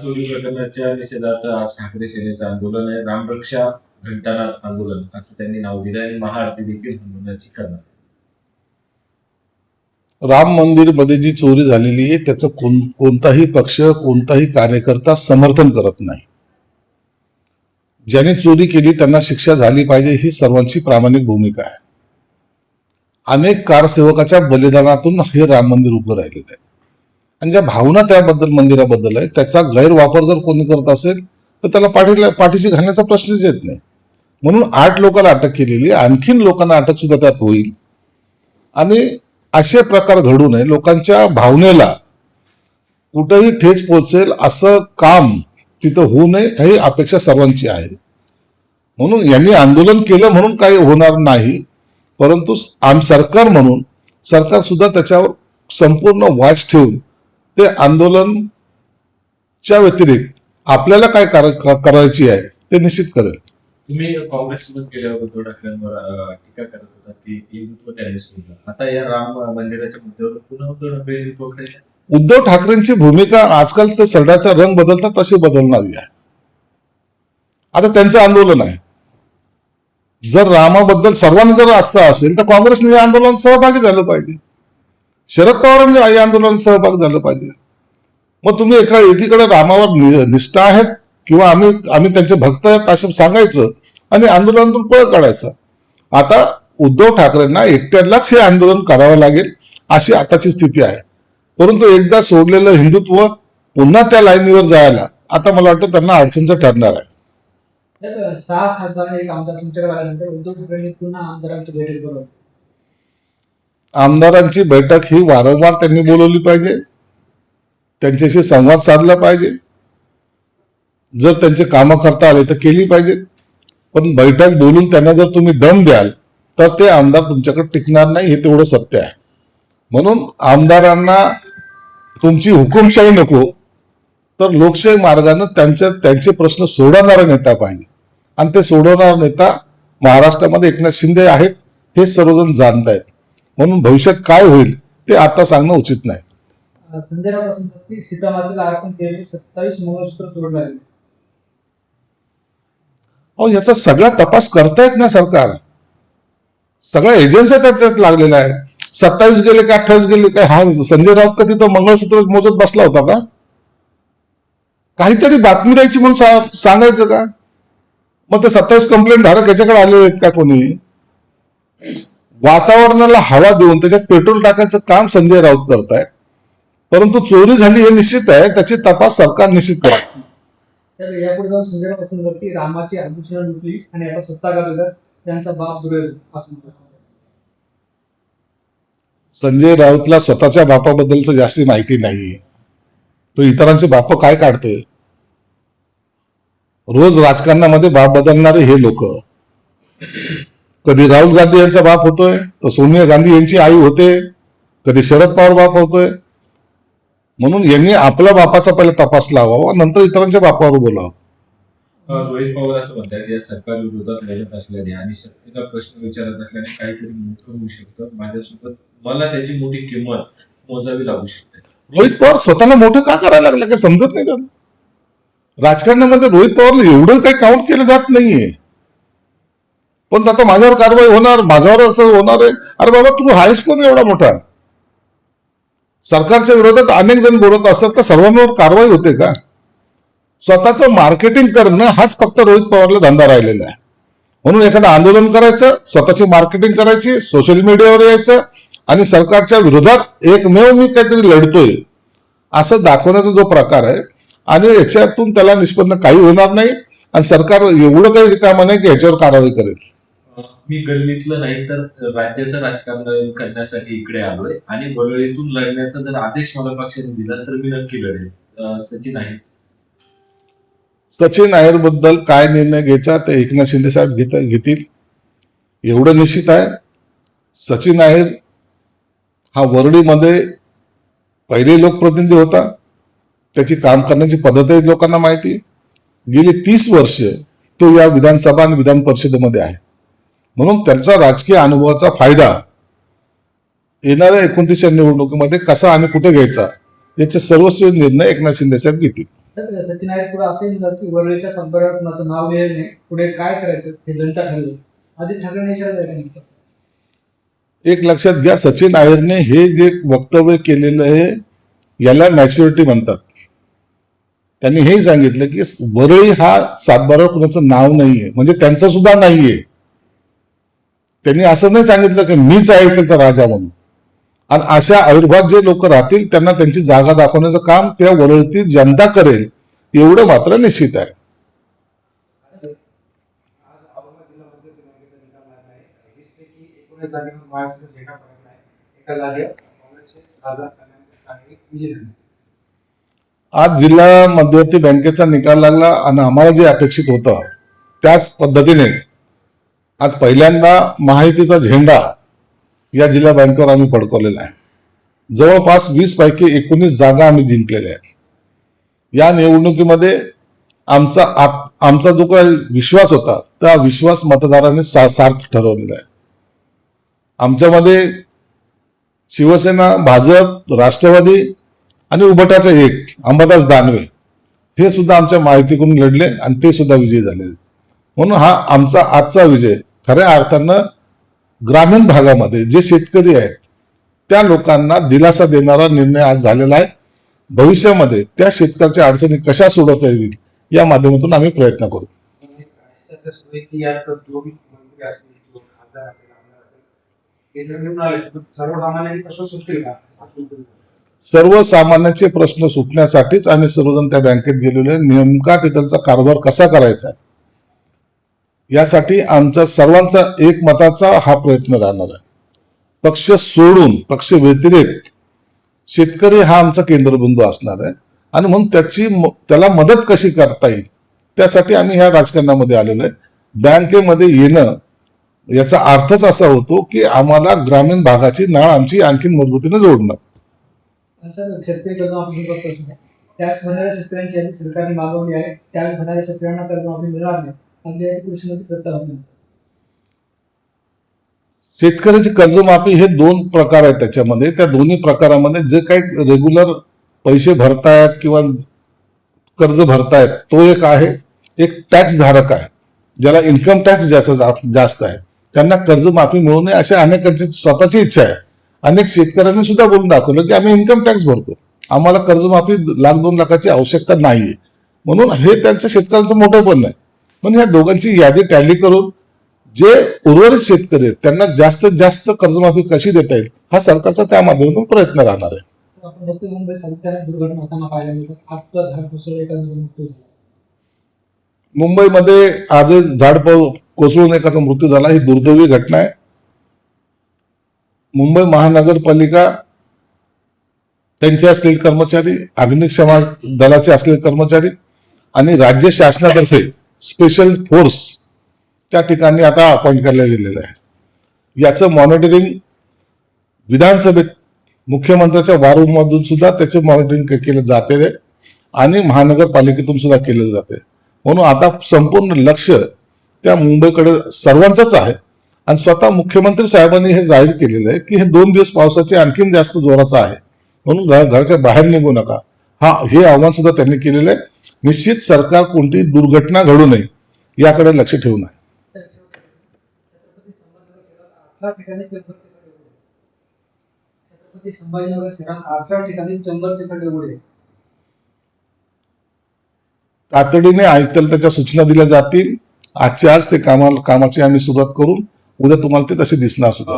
चोरी प्रकरणाच्या निषेधार्थ आज ठाकरे सेनेचं आंदोलन आहे. रामरक्षा घंटानाद आंदोलन असं त्यांनी नाव दिलं आणि महाआरती देखील आंदोलनाची करणार. राम मंदिर मध्ये जी चोरी झालेली आहे त्याचं कोणताही पक्ष कोणताही कार्यकर्ता समर्थन करत नाही. ज्यांनी चोरी केली त्यांना शिक्षा झाली पाहिजे ही सर्वांची प्रामाणिक भूमिका आहे. अनेक कारसेवकाच्या बलिदानातून हे राम मंदिर उभं राहिलेलं आहे आणि ज्या भावना त्याबद्दल मंदिराबद्दल आहे त्याचा गैरवापर जर कोणी करत असेल तर त्याला पाठीशी घालण्याचा प्रश्नच येत नाही. म्हणून 8 लोकांना अटक केलेली, आणखीन लोकांना अटक सुद्धा त्यात होईल आणि असे प्रकार घडू नये. लोकांच्या भावनेला कुठेही ठेच पोहोचेल असं काम तिथं होऊ नये ही अपेक्षा सर्वांची आहे. म्हणून यांनी आंदोलन केलं म्हणून काही होणार नाही, परंतु सरकार म्हणून सरकार सुद्धा त्याच्यावर संपूर्ण वाच ठेवून ते आंदोलनच्या व्यतिरिक्त आपल्याला काय करायची आहे ते निश्चित करेल. तुम्ही काँग्रेससोबत केल्यावर उद्धव ठाकरेंवर टीका करत होता की हिंदुत्व त्यांनी सुद्धा आता या राम मंदिराच्या मुद्द्यावर पुन्हा उद्धव ठाकरे उद्धव ठाकरेंची भूमिका आजकाल तर सरडाचा रंग बदलतात तशी बदलणारी आहे. आता त्यांचं आंदोलन आहे. जर रामाबद्दल सर्वांनी जर आस्था असेल तर काँग्रेसने या आंदोलनात सहभागी झालं पाहिजे, शरद पवारांनी या आंदोलनात सहभागी झालं पाहिजे. मग तुम्ही एकीकडे रामावर निष्ठा आहेत किंवा आम्ही त्यांचे भक्त आहेत असं सांगायचं आणि आंदोलनातून पळ काढायचं. आता उद्धव ठाकरेंना एकट्यालाच हे आंदोलन करावं लागेल अशी आताची स्थिती आहे. परंतु एकदा सोडलेलं हिंदुत्व पुन्हा त्या लाईनीवर जायला आता मला वाटतं त्यांना अडचणचं ठरणार आहे. 6 खासदार एक आमदार तुमच्याकडे आल्यानंतर उद्धव ठाकरेंनी पुन्हा आमदारांची बैठक बोलावली. आमदारांची बैठक ही वारंवार त्यांनी बोलवली पाहिजे, त्यांच्याशी संवाद साधला पाहिजे. जर त्यांचे कामं करता आले तर केली पाहिजेत, पण बैठक बोलून त्यांना जर तुम्ही दम द्याल तर ते आमदार तुमच्याकडे टिकणार नाही हे तेवढं सत्य आहे. म्हणून आमदारांना तुमची हुकुमशाही नको तर लोकशाही मार्गाने त्यांचे प्रश्न सोडवणारा नेता पाहिजे आणि ते सोडवणारा नेता महाराष्ट्रामध्ये एकनाथ शिंदे आहेत हे सर्वजण जाणत आहेत. म्हणून भविष्यात काय होईल ते आता सांगणं उचित नाही. संजय राऊत असं म्हणतात की सीतामातेला अर्पण केलेले 27 मंगळसूत्र तोडले. याचा सगळा तपास करतायत ना सरकार, सगळ्या एजन्सी त्याच्यात लागलेल्या आहे. 27 गेले का 28 गेले काय हा संजय राऊत का तिथं मंगळसूत्र मोजत बसला होता का? काहीतरी बातमी द्यायची म्हणून सांगायचं का? मग ते 27 कंप्लेंट धारक याच्याकडे आले आहेत का? कोणी वातावरणाला हवा देऊन त्याच्यात पेट्रोल टाकायचं काम संजय राऊत करतायत. परंतु चोरी झाली हे निश्चित आहे, त्याची तपास सरकार निश्चित करेल. तर यापुढे जाऊन संजय राऊत असं म्हणतात की रामाची आभूषणं लुटली आणि आता सत्ता गाजवतात त्यांचा बाप दुर्योधन असं म्हणतात. संजय राऊतला स्वतःच्या बापाबद्दलच जास्ती माहिती नाही. तो इतरांचे बाप काय काढतोय? रोज राजकारणामध्ये बाप बदलणारे हे लोक. कधी राहुल गांधी यांचा बाप होतोय तर सोनिया गांधी यांची आई होते, कधी शरद पवार बाप होतोय. म्हणून यांनी आपल्या बापाचा पहिला तपास लावावा, नंतर इतरांच्या बापावर बोलावं. रोहित पवार असं म्हणतात की सरकार विरोधात लढत असल्याने आणि सत्तेचा प्रश्न विचारत असल्याने काहीतरी मोठं होऊ शकतं. माझ्यासोबत मला त्याची मोठी किंमत मोजावी लागू शकते. रोहित पवार स्वतःला मोठं का करायला लागलं काय समजत नाही त्यांना. राजकारणामध्ये रोहित पवारला एवढं काही काउंट केलं जात नाहीये. पण आता माझ्यावर कारवाई होणार, माझ्यावर असं होणार आहे. अरे बाबा तू आहेस कोण एवढा मोठा? सरकारच्या विरोधात अनेक जण बोलत असतात का सर्वांवर कारवाई होते का? स्वतःचं मार्केटिंग करणं हाच फक्त रोहित पवारला धंदा राहिलेला आहे. म्हणून एखादं आंदोलन करायचं, स्वतःची मार्केटिंग करायची, सोशल मीडियावर यायचं आणि सरकारच्या विरोधात एकमेव मी काहीतरी लढतोय असं दाखवण्याचा जो प्रकार आहे आणि याच्यातून त्याला निष्पन्न काही होणार नाही आणि सरकार एवढं काही काम नाही की ह्याच्यावर कारवाई करेल. मी गल्लीतलं नाही तर राज्याचं राजकारण करण्यासाठी इकडे आलोय आणि वरळीतून लढण्याचा जर आदेश मला पक्षाने दिला तर मी नक्की लढेल. सचिन अहिर बद्दल काय निर्णय घ्यायचा ते एकनाथ शिंदे साहेब घेतील एवढं निश्चित आहे. सचिन अहिर हा वरळीमध्ये पहिले लोकप्रतिनिधी होता, त्याची काम करण्याची पद्धतही लोकांना माहिती. गेली 30 वर्ष तो या विधानसभा आणि विधान परिषदेमध्ये आहे. म्हणून त्यांचा राजकीय अनुभवाचा फायदा येणाऱ्या 29च्या निवडणुकीमध्ये कसा आणि कुठे घ्यायचा याचे सर्वस्वी निर्णय एकनाथ शिंदे साहेब घेतील. तर सचिन नाईक पुढे असंही म्हणतात की वरळीच्या संपर्कात कुणाचं नाव लिहिलं नाही, पुढे काय करायचं हे जनता ठरवेल. आदित्य ठाकरेंनी इशारा दिला नाही. एक लक्षात घ्या, सचिन अहिरने हे जे वक्तव्य केलेलं आहे याला मॅच्युरिटी म्हणतात. त्यांनी हे सांगितलं की वरळी हा सातबारा कुणाचं नाव नाहीये, म्हणजे त्यांचं सुद्धा नाहीये. त्यांनी असं नाही सांगितलं की मीच आहे त्याचा राजा म्हणून. आणि अशा अविर्भात जे लोक राहतील त्यांना त्यांची जागा दाखवण्याचं काम त्या वरळीतील जनता करेल एवढं मात्र निश्चित आहे. आज जिल्हा मध्यवर्ती बँकेचा निकाल लागला आणि आम्हाला जे अपेक्षित होतं त्याच पद्धतीने आज पहिल्यांदा महायुतीचा झेंडा या जिल्हा बँकेवर आम्ही फडकवलेला आहे. जवळपास 20 पैकी 19 जागा आम्ही जिंकलेल्या आहेत. या निवडणुकीमध्ये आमचा जो काही विश्वास होता त्या विश्वास मतदारांनी सार्थ ठरवलेला आहे. आमच्यामध्ये शिवसेना, भाजप, राष्ट्रवादी आणि उभटाचे एक अंबादास दानवे हे सुद्धा आमच्या माहितीकडून लढले आणि ते सुद्धा विजयी झाले. म्हणून हा आमचा आजचा विजय खऱ्या अर्थानं ग्रामीण भागामध्ये जे शेतकरी आहेत त्या लोकांना दिलासा देणारा निर्णय आज झालेला आहे. भविष्यामध्ये त्या शेतकऱ्याच्या अडचणी कशा सोडवता येईल या माध्यमातून आम्ही प्रयत्न करू. सर्वसामान्यांचे प्रश्न सुटण्यासाठीच आम्ही सर्वजण त्या बँकेत गेलेलो आहे. नेमका तिथलचा कारभार कसा करायचा यासाठी आमचा सर्वांचा एकमताचा हा प्रयत्न राहणार आहे. पक्ष सोडून पक्ष व्यतिरिक्त शेतकरी हा आमचा केंद्रबिंदू असणार आहे आणि म्हणून त्याला मदत कशी करता येईल त्यासाठी आम्ही ह्या राजकारणामध्ये आलेलो आहे. बँकेमध्ये येणं याचा अर्थच असा होतो की आम्हाला ग्रामीण भागाची नाळ आमची आणखी मजबूतीने जोडणं. शेतकरी कर्जमाफी टॅक्स भरणाऱ्या शेतकऱ्यांची यादी सरकारने मागवली आहे. टॅक्स भरणाऱ्या शेतकऱ्यांना कर्जमाफी मिळणार नाही. शेतकऱ्याची कर्जमाफी हे 2 प्रकार आहेत त्याच्यामध्ये. त्या दोन्ही प्रकारामध्ये जे काही रेग्युलर पैसे भरतायत किंवा कर्ज भरतायत तो एक आहे. एक टॅक्स धारक आहे ज्याला इन्कम टॅक्स जास्त आहे त्यांना कर्जमाफी मिळू नये अशा अनेकांची स्वतःची इच्छा आहे. अनेक शेतकऱ्यांनी सुद्धा बोलून दाखवलं की आम्ही इन्कम टॅक्स भरतो, आम्हाला कर्जमाफी 1-2 लाखाची आवश्यकता नाहीये. म्हणून हे त्यांच्या शेतकऱ्यांचं मोठेपण आहे. पण ह्या दोघांची यादी टॅली करून जे उर्वरित शेतकरी आहेत त्यांना जास्तीत जास्त कर्जमाफी कशी देता येईल हा सरकारचा त्या माध्यमातून प्रयत्न राहणार आहे. आपण बघतो मुंबई सातत्याने दुर्घटना होताना पाहायला मिळतात. आपलं झाड कोसळलं, एका मृत्यू झाला. मुंबईमध्ये आज झाड कोसळून एकाचा मृत्यू झाला. ही दुर्दैवी घटना आहे. मुंबई महानगरपालिका त्यांचे असलेले कर्मचारी, अग्निशमन दलाचे असलेले कर्मचारी आणि राज्य शासनातर्फे स्पेशल फोर्स त्या ठिकाणी आता अपॉइंट केलं गेलेलं आहे. याचं मॉनिटरिंग विधानसभेत मुख्यमंत्र्याच्या वारूमधून सुद्धा त्याचे मॉनिटरिंग केलं जाते आणि महानगरपालिकेतून सुद्धा केलं जाते. म्हणून आता संपूर्ण लक्ष त्या मुंबईकडे सर्वांचंच आहे आणि स्वतः मुख्यमंत्री साहेबांनी हे जाहीर केलेलं आहे की हे 2 दिवस पावसाचे आणखीन जास्त जोराचं आहे म्हणून घराच्या बाहेर निघू नका. हे आव्हान सुद्धा त्यांनी केलेलं आहे. निश्चित सरकार कोणती दुर्घटना घडू नये याकडे लक्ष ठेवून आहे. छत्रपती संभाजीनगर शहरात 18 ठिकाणी चंबरचे खड्डे उघडले. तातडीने आयुक्ताला त्याच्या सूचना दिल्या जातील. आजच्या आज ते कामाची आम्ही सुरुवात करून उद्या तुम्हाला ते तसे दिसणार सुद्धा.